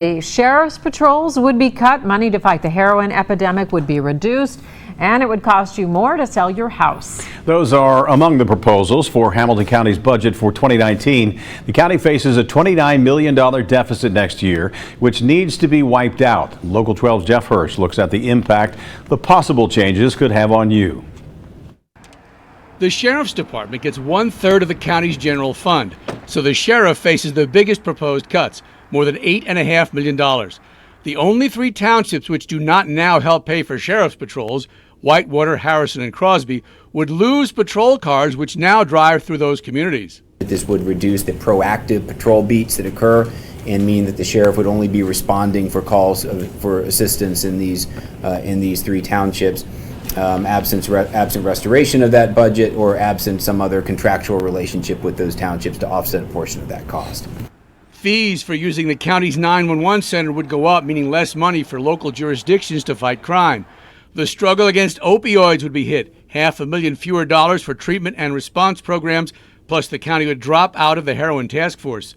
The sheriff's patrols would be cut, money to fight the heroin epidemic would be reduced, and it would cost you more to sell your house. Those are among the proposals for Hamilton County's budget for 2019. The county faces a $29 million deficit next year, which needs to be wiped out. Local 12's Jeff Hirsch looks at the impact the possible changes could have on you. The sheriff's department gets 1/3 of the county's general fund, so the sheriff faces the biggest proposed cuts, more than $8.5 million. The only three townships which do not now help pay for sheriff's patrols, Whitewater, Harrison, and Crosby, would lose patrol cars which now drive through those communities. This would reduce the proactive patrol beats that occur and mean that the sheriff would only be responding for calls for assistance in these three townships, absent restoration of that budget or absent some other contractual relationship with those townships to offset a portion of that cost. Fees for using the county's 911 center would go up, meaning less money for local jurisdictions to fight crime. The struggle against opioids would be hit, $500,000 fewer dollars for treatment and response programs, plus the county would drop out of the heroin task force.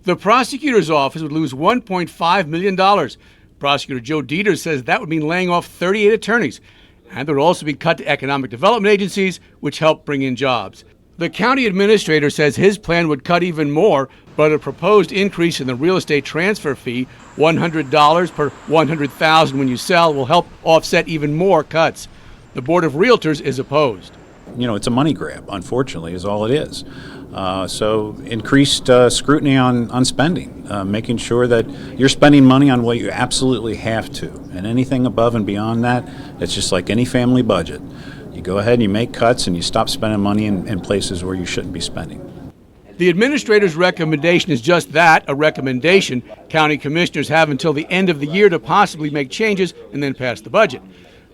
The prosecutor's office would lose $1.5 million. Prosecutor Joe Dieter says that would mean laying off 38 attorneys. And there would also be cut to economic development agencies, which help bring in jobs. The county administrator says his plan would cut even more, but a proposed increase in the real estate transfer fee, $100 per $100,000 when you sell, will help offset even more cuts. The Board of Realtors is opposed. You know, it's a money grab, unfortunately, is all it is. So increased scrutiny on spending, making sure that you're spending money on what you absolutely have to. And anything above and beyond that, it's just like any family budget. You go ahead and you make cuts and you stop spending money in places where you shouldn't be spending. The administrator's recommendation is just that, a recommendation. County commissioners have until the end of the year to possibly make changes and then pass the budget.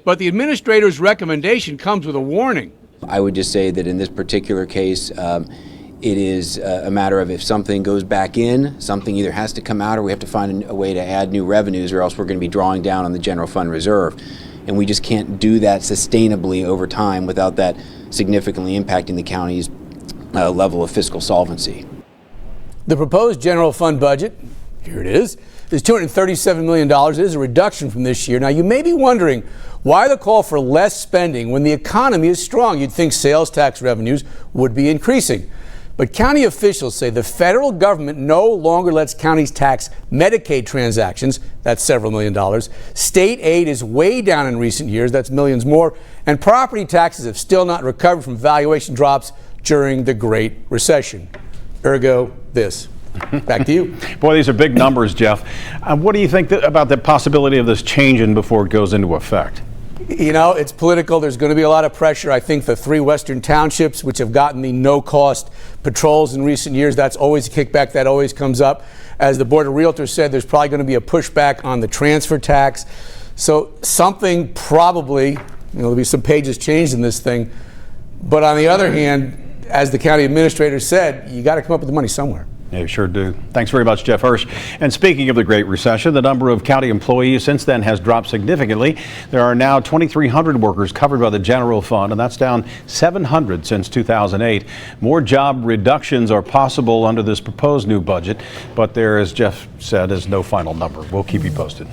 But the administrator's recommendation comes with a warning. I would just say that in this particular case, it is a matter of if something goes back in, something either has to come out or we have to find a way to add new revenues, or else we're going to be drawing down on the general fund reserve. And we just can't do that sustainably over time without that significantly impacting the county's level of fiscal solvency. The proposed general fund budget, here it is $237 million. It is a reduction from this year. Now, you may be wondering why the call for less spending when the economy is strong. You'd think sales tax revenues would be increasing. But county officials say the federal government no longer lets counties tax Medicaid transactions. That's several $1 million. State aid is way down in recent years. That's millions more. And property taxes have still not recovered from valuation drops during the Great Recession. Ergo, this. Back to you. Boy, these are big numbers, Jeff. What do you think about the possibility of this changing before it goes into effect? You know, it's political. There's going to be a lot of pressure. I think the three western townships, which have gotten the no-cost patrols in recent years, that's always a kickback. That always comes up. As the Board of Realtors said, there's probably going to be a pushback on the transfer tax. So something probably, there'll be some pages changed in this thing. But on the other hand, as the county administrator said, you got to come up with the money somewhere. Yeah, you sure do. Thanks very much, Jeff Hirsch. And speaking of the Great Recession, the number of county employees since then has dropped significantly. There are now 2,300 workers covered by the general fund, and that's down 700 since 2008. More job reductions are possible under this proposed new budget, but there, as Jeff said, is no final number. We'll keep you posted.